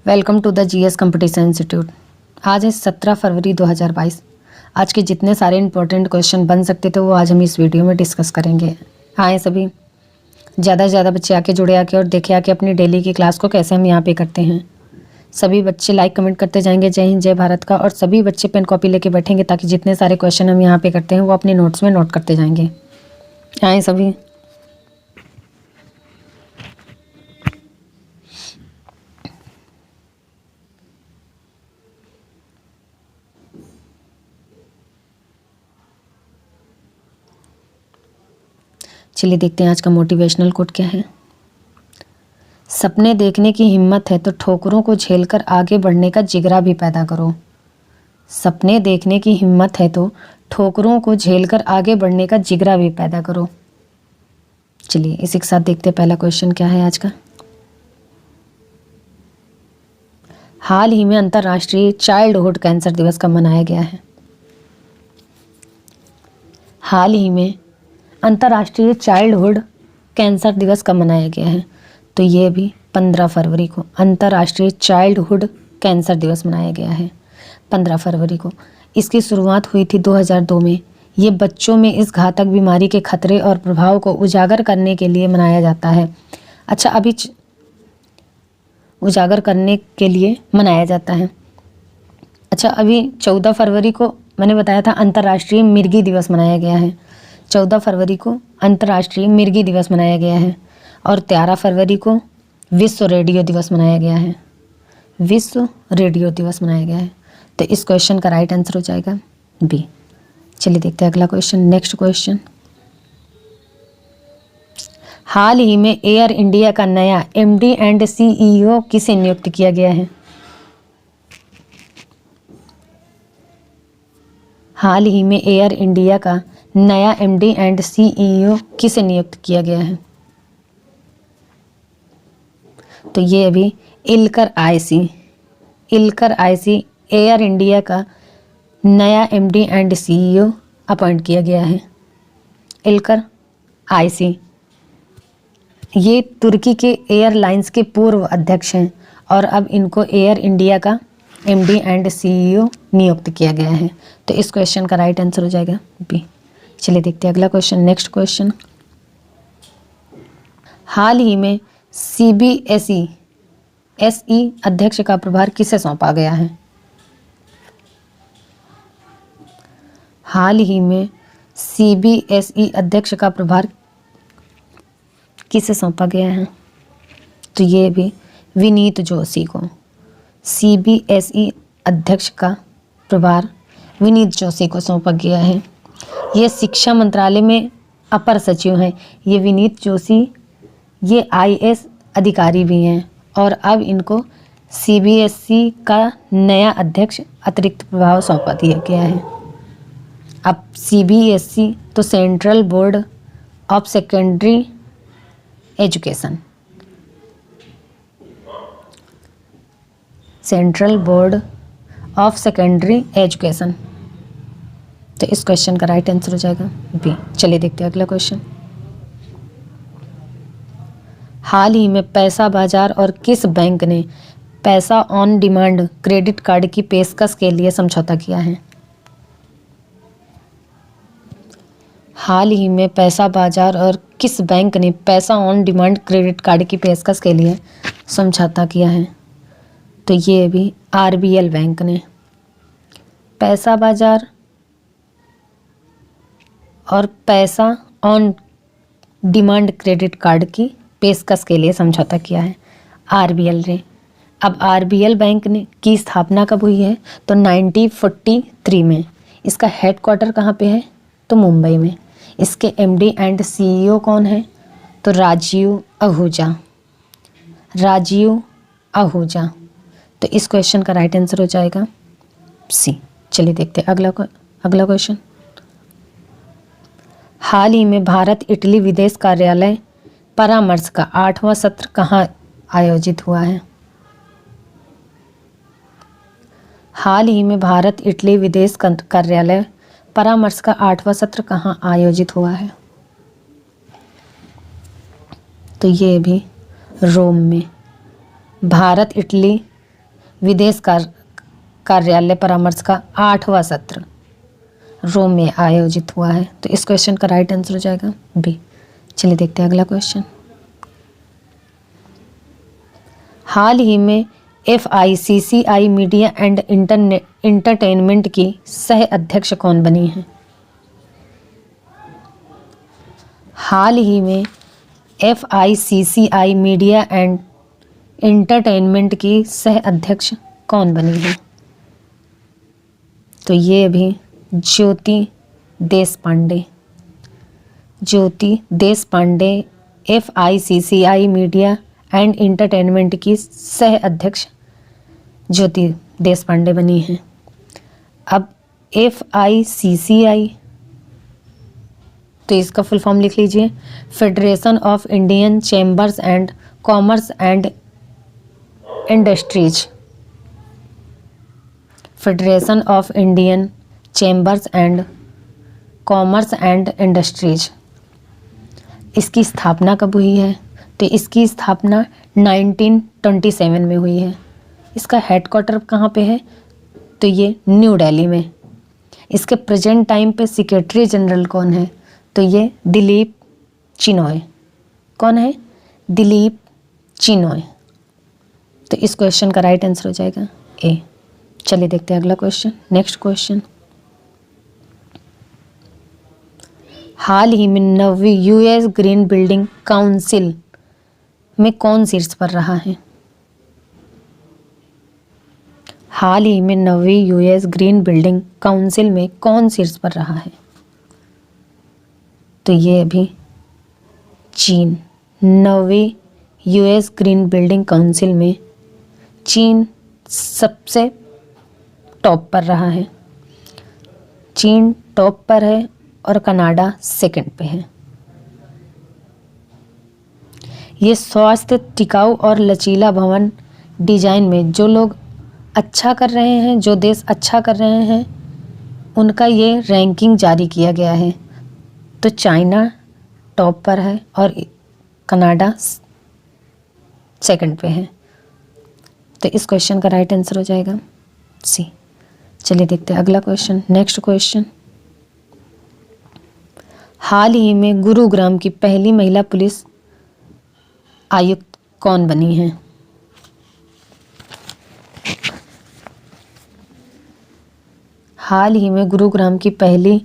Welcome to the GS competition institute. आज है 17 फरवरी 2022। आज के जितने सारे इंपॉर्टेंट क्वेश्चन बन सकते थे वो आज हम इस वीडियो में डिस्कस करेंगे। आए सभी ज़्यादा से ज़्यादा बच्चे आके जुड़े आके और देखे आके अपनी डेली की क्लास को कैसे हम यहाँ पे करते हैं। सभी बच्चे लाइक कमेंट करते जाएंगे जय हिंद जय भारत का, और सभी बच्चे पेन कॉपी लेके बैठेंगे ताकि जितने सारे क्वेश्चन हम यहाँ पे करते हैं वो अपने नोट्स में नोट करते जाएंगे। आए सभी। चलिए देखते हैं आज का मोटिवेशनल कोट क्या है। सपने देखने की हिम्मत है तो ठोकरों को झेलकर आगे बढ़ने का जिगरा भी पैदा करो। सपने देखने की हिम्मत है तो ठोकरों को झेलकर आगे बढ़ने का जिगरा भी पैदा करो। चलिए इसी के साथ देखते हैं पहला क्वेश्चन क्या है आज का। हाल ही में अंतर्राष्ट्रीय चाइल्डहुड कैंसर दिवस कब मनाया गया है? हाल ही में अंतर्राष्ट्रीय चाइल्डहुड कैंसर दिवस कब मनाया गया है? तो ये भी 15 फरवरी को अंतर्राष्ट्रीय चाइल्डहुड कैंसर दिवस मनाया गया है 15 फरवरी को। इसकी शुरुआत हुई थी 2002 में। ये बच्चों में इस घातक बीमारी के खतरे और प्रभाव को उजागर करने के लिए मनाया जाता है। अच्छा, अभी उजागर करने के लिए मनाया जाता है। अच्छा, अभी 14 फरवरी को मैंने बताया था अंतर्राष्ट्रीय मिर्गी दिवस मनाया गया है। 14 फरवरी को अंतर्राष्ट्रीय मिर्गी दिवस मनाया गया है और 13 फरवरी को विश्व रेडियो दिवस मनाया गया है। विश्व रेडियो दिवस मनाया गया है। तो इस क्वेश्चन का राइट आंसर हो जाएगा बी। चलिए देखते हैं अगला क्वेश्चन। Next question. हाल ही में एयर इंडिया का नया एमडी एंड सीईओ किसे नियुक्त किया गया है? हाल ही में एयर इंडिया का नया एमडी एंड सीईओ किसे नियुक्त किया गया है? तो ये अभी इल्कर आईसी एयर इंडिया का नया एमडी एंड सीईओ अपॉइंट किया गया है। इल्कर आईसी ये तुर्की के एयरलाइंस के पूर्व अध्यक्ष हैं और अब इनको एयर इंडिया का एमडी एंड सीईओ नियुक्त किया गया है। तो इस क्वेश्चन का राइट आंसर हो जाएगा बी। चलिए देखते हैं अगला क्वेश्चन। Next question. हाल ही में सीबीएसई अध्यक्ष का प्रभार किसे सौंपा गया है? हाल ही में सीबीएसई अध्यक्ष का प्रभार किसे सौंपा गया है? तो ये भी विनीत जोशी को। सीबीएसई अध्यक्ष का प्रभार विनीत जोशी को सौंपा गया है। ये शिक्षा मंत्रालय में अपर सचिव हैं। ये विनीत जोशी ये आईएएस अधिकारी भी हैं और अब इनको सीबीएसई का नया अध्यक्ष अतिरिक्त प्रभाव सौंपा दिया गया है। अब सीबीएसई तो central board of secondary education, central board of secondary education. तो इस क्वेश्चन का राइट आंसर हो जाएगा बी। चलिए देखते हैं अगला क्वेश्चन। हाल ही में पैसा बाजार और किस बैंक ने पैसा ऑन डिमांड क्रेडिट कार्ड की पेशकश के लिए समझौता किया है? हाल ही में पैसा बाजार और किस बैंक ने पैसा ऑन डिमांड क्रेडिट कार्ड की पेशकश के लिए समझौता किया है? तो ये भी आरबीएल बैंक ने पैसा बाजार और पैसा ऑन डिमांड क्रेडिट कार्ड की पेशकश के लिए समझौता किया है आरबीएल ने। अब आरबीएल बैंक ने की स्थापना कब हुई है? तो 1943 में। इसका हेडक्वार्टर कहाँ पे है? तो मुंबई में। इसके एमडी एंड सीईओ कौन है? तो राजीव आहूजा। तो इस क्वेश्चन का राइट आंसर हो जाएगा सी। चलिए देखते हैं अगला क्वेश्चन। हाल ही में भारत इटली विदेश कार्यालय परामर्श का 8वां सत्र कहाँ आयोजित हुआ है? हाल ही में भारत इटली विदेश कार्यालय परामर्श का 8वां सत्र कहाँ आयोजित हुआ है? तो ये भी रोम में। भारत इटली विदेश कार्यालय परामर्श का 8वां सत्र रोम में आयोजित हुआ है? तो इस क्वेश्चन का राइट आंसर हो जाएगा बी। चलिए देखते हैं अगला क्वेश्चन। हाल ही में FICCI मीडिया एंड इंटरटेनमेंट की सह अध्यक्ष कौन बनी है? हाल ही में FICCI मीडिया एंड इंटरटेनमेंट की सह अध्यक्ष कौन बनी है? तो ये अभी Jyoti Deshpande. Jyoti Deshpande FICCI media and entertainment की सह अध्यक्ष ज्योति देशपांडे बनी हैं। अब FICCI, तो इसका फुल फॉर्म लिख लीजिए, federation of Indian chambers and commerce and industries. Federation of Indian chambers and commerce and industries. इसकी स्थापना कब हुई है? तो इसकी स्थापना 1927 में हुई है। इसका हेडक्वार्टर कहाँ पे है? तो ये न्यू दिल्ली में। इसके प्रेजेंट टाइम पे सेक्रेटरी जनरल कौन है? तो ये दिलीप चिनॉय। कौन है? दिलीप चिनॉय। तो इस क्वेश्चन का राइट आंसर हो जाएगा ए। चलिए देखते हैं अगला क्वेश्चन। नेक्स्ट क्वेश्चन, हाल ही में 9वीं US ग्रीन बिल्डिंग काउंसिल में कौन शीर्ष पर रहा है? हाल ही में 9वीं US ग्रीन बिल्डिंग काउंसिल में कौन शीर्ष पर रहा है? तो ये अभी चीन। 9वीं US ग्रीन बिल्डिंग काउंसिल में चीन सबसे टॉप पर रहा है। चीन टॉप पर है और कनाडा सेकंड पे है। ये स्वास्थ्य, टिकाऊ और लचीला भवन डिजाइन में जो लोग अच्छा कर रहे हैं, जो देश अच्छा कर रहे हैं, उनका ये रैंकिंग जारी किया गया है। तो चाइना टॉप पर है और कनाडा सेकंड पे है। तो इस क्वेश्चन का राइट आंसर हो जाएगा सी। चलिए देखते हैं अगला क्वेश्चन। नेक्स्ट क्वेश्चन, हाल ही में गुरुग्राम की पहली महिला पुलिस आयुक्त कौन बनी है? हाल ही में गुरुग्राम की पहली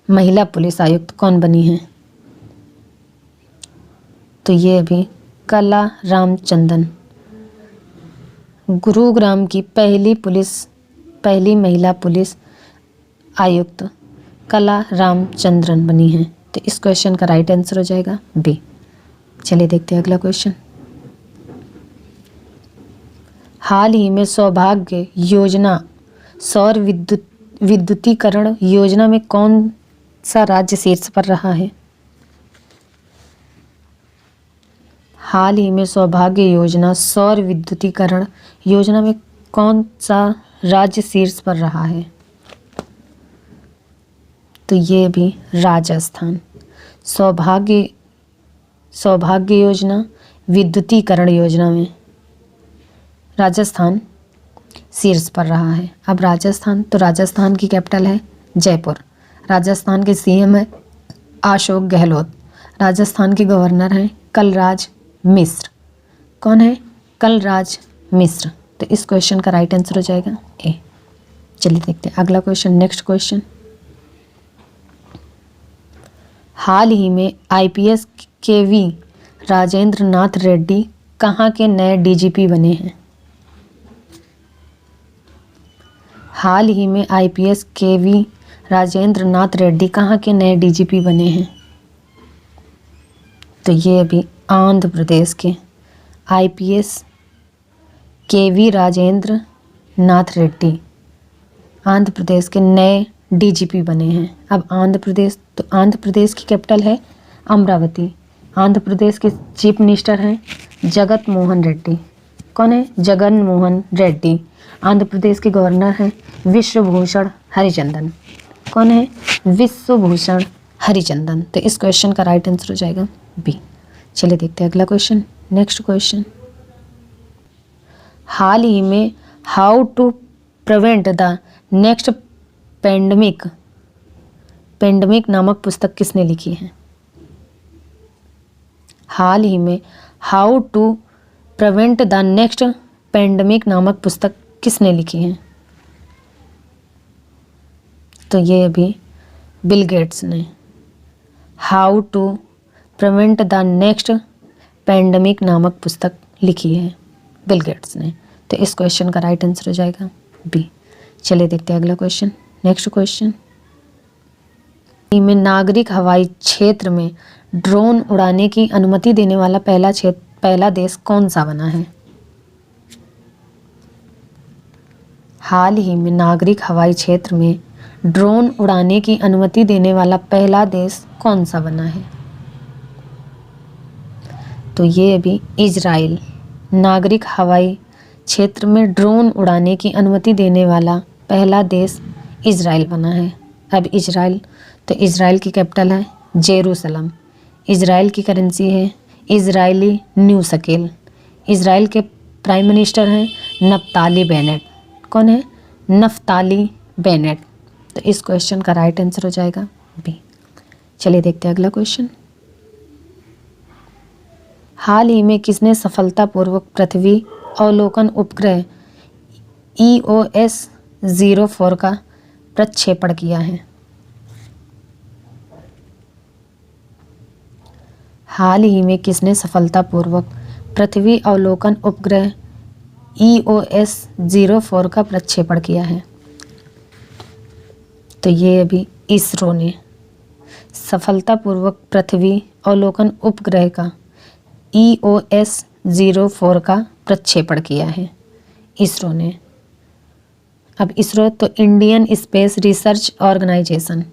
महिला पुलिस आयुक्त कौन बनी है? तो ये अभी कला रामचंद्रन। गुरुग्राम की पहली महिला पुलिस आयुक्त कला रामचंद्रन बनी है। तो इस क्वेश्चन का राइट आंसर हो जाएगा बी। चलिए देखते हैं अगला क्वेश्चन, हाल ही में सौभाग्य योजना सौर विद्युतीकरण योजना में कौन सा राज्य शीर्ष पर रहा है? हाल ही में सौभाग्य योजना सौर विद्युतीकरण योजना में कौन सा राज्य शीर्ष पर रहा है? तो ये भी राजस्थान। सौभाग्य योजना विद्युतीकरण योजना में राजस्थान शीर्ष पर रहा है। अब राजस्थान, तो राजस्थान की कैपिटल है जयपुर। राजस्थान के CM है अशोक गहलोत। राजस्थान के गवर्नर हैं कलराज मिश्र। कौन है? कलराज मिश्र। तो इस क्वेश्चन का राइट आंसर हो जाएगा ए। चलिए देखते हैं अगला क्वेश्चन। नेक्स्ट क्वेश्चन, हाल ही में IPS KV राजेंद्र नाथ रेड्डी कहाँ के नए DGP बने हैं? हाल ही में IPS KV राजेंद्र नाथ रेड्डी कहाँ के नए DGP बने हैं? तो ये अभी आंध्र प्रदेश के IPS KV राजेंद्र नाथ रेड्डी आंध्र प्रदेश के नए DGP बने हैं। अब आंध्र प्रदेश, तो आंध्र प्रदेश की कैपिटल है अमरावती। आंध्र प्रदेश के चीफ मिनिस्टर हैं जगत मोहन रेड्डी। कौन है? जगन मोहन रेड्डी। आंध्र प्रदेश के गवर्नर हैं विश्वभूषण हरिचंदन। कौन है? विश्वभूषण हरिचंदन। तो इस क्वेश्चन का राइट आंसर हो जाएगा बी। चलिए देखते हैं अगला क्वेश्चन। नेक्स्ट क्वेश्चन, हाल ही में how to prevent the next pandemic नामक पुस्तक किसने लिखी है? हाल ही में how to prevent the next pandemic नामक पुस्तक किसने लिखी है? तो ये अभी बिल गेट्स ने how to prevent the next pandemic नामक पुस्तक लिखी है, बिल गेट्स ने। तो इस क्वेश्चन का राइट आंसर हो जाएगा बी। चलिए देखते हैं अगला क्वेश्चन। नेक्स्ट क्वेश्चन में नागरिक हवाई क्षेत्र में ड्रोन उड़ाने की अनुमति देने वाला पहला देश कौन सा बना है? हाल ही में नागरिक हवाई क्षेत्र में ड्रोन उड़ाने की अनुमति देने वाला पहला देश कौन सा बना है? तो ये अभी इजराइल नागरिक हवाई क्षेत्र में ड्रोन उड़ाने की अनुमति देने वाला पहला देश इजराइल बना है। अब इजराइल, तो इजराइल की कैपिटल है जेरूसलम। इजराइल की करेंसी है इजरायली न्यू शकेल। इजराइल के प्राइम मिनिस्टर हैं नफ्ताली बेनेट। कौन है? Naftali Bennett. तो इस क्वेश्चन का राइट आंसर हो जाएगा बी। चलिए देखते हैं अगला क्वेश्चन। हाल ही में किसने सफलतापूर्वक पृथ्वी अवलोकन उपग्रह EOS 04 का प्रक्षेपण किया है? हाल ही में किसने सफलतापूर्वक पृथ्वी अवलोकन उपग्रह EOS 04 का प्रक्षेपण किया है? तो ये अभी इसरो ने सफलतापूर्वक पृथ्वी अवलोकन उपग्रह का EOS 04 का प्रक्षेपण किया है, इसरो ने। अब इसरो तो Indian space research organisation,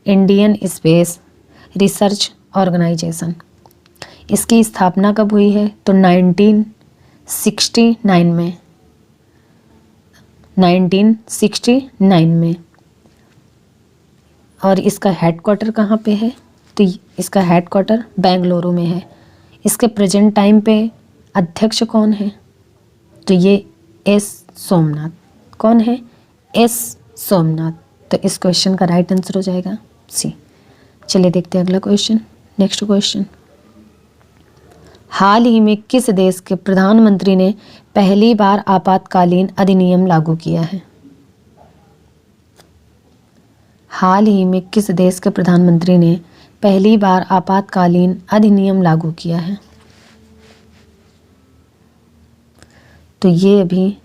Indian space research organisation, इसकी स्थापना कब हुई है? तो 1969 में, 1969 में। और इसका हेडक्वार्टर कहाँ पे है? तो इसका हेडक्वार्टर बेंगलुरु में है। इसके प्रेजेंट टाइम पे अध्यक्ष कौन है? तो ये एस सोमनाथ। कौन है? एस सोमनाथ। तो इस क्वेश्चन का राइट आंसर हो जाएगा सी। चलिए देखते हैं अगला क्वेश्चन। नेक्स्ट क्वेश्चन, हाल ही में किस देश के प्रधानमंत्री ने पहली बार आपातकालीन अधिनियम लागू किया है? हाल ही में किस देश के प्रधानमंत्री ने पहली बार आपातकालीन अधिनियम लागू किया है? तो ये अभी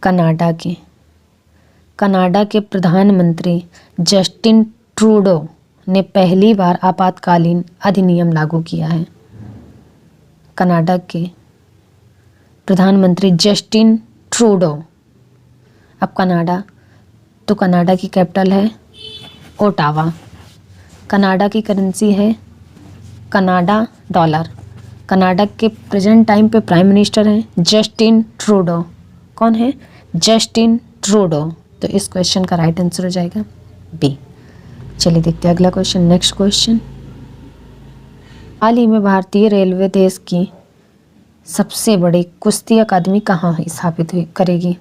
कनाडा के प्रधानमंत्री जस्टिन ट्रूडो ने पहली बार आपातकालीन अधिनियम लागू किया है। कनाडा के प्रधानमंत्री जस्टिन ट्रूडो। अब कनाडा, तो कनाडा की कैपिटल है ओटावा। कनाडा की करेंसी है कनाडा डॉलर। कनाडा के प्रेजेंट टाइम पे प्राइम मिनिस्टर हैं जस्टिन ट्रूडो। कौन है? Justin Trudeau. तो इस क्वेश्चन का राइट आंसर हो जाएगा बी। चलिए देखते हैं अगला क्वेश्चन। नेक्स्ट क्वेश्चन, हाल ही में भारतीय रेलवे देश की सबसे बड़ी कुश्ती अकादमी कहाँ स्थापित करेगी?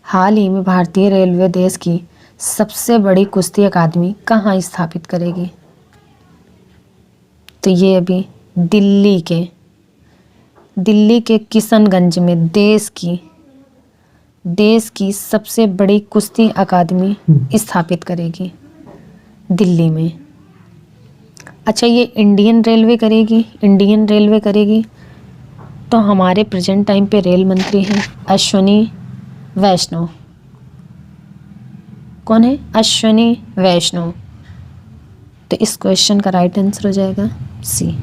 हाल ही में भारतीय रेलवे देश की सबसे बड़ी कुश्ती अकादमी कहाँ स्थापित करेगी? तो ये अभी दिल्ली के किशनगंज में देश की सबसे बड़ी कुश्ती अकादमी स्थापित करेगी दिल्ली में। अच्छा, ये इंडियन रेलवे करेगी। तो हमारे प्रेजेंट टाइम पे रेल मंत्री हैं अश्विनी वैष्णव। कौन है? अश्विनी वैष्णव। तो इस क्वेश्चन का राइट आंसर हो जाएगा सी।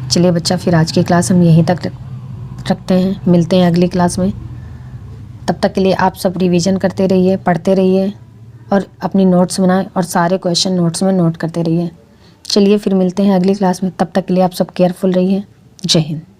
चलिए बच्चा, फिर आज की क्लास हम यहीं तक रखते हैं। मिलते हैं अगली क्लास में। तब तक के लिए आप सब रिवीजन करते रहिए, पढ़ते रहिए और अपनी नोट्स बनाएं और सारे क्वेश्चन नोट्स में नोट करते रहिए। चलिए फिर मिलते हैं अगली क्लास में। तब तक के लिए आप सब केयरफुल रहिए। जय हिंद।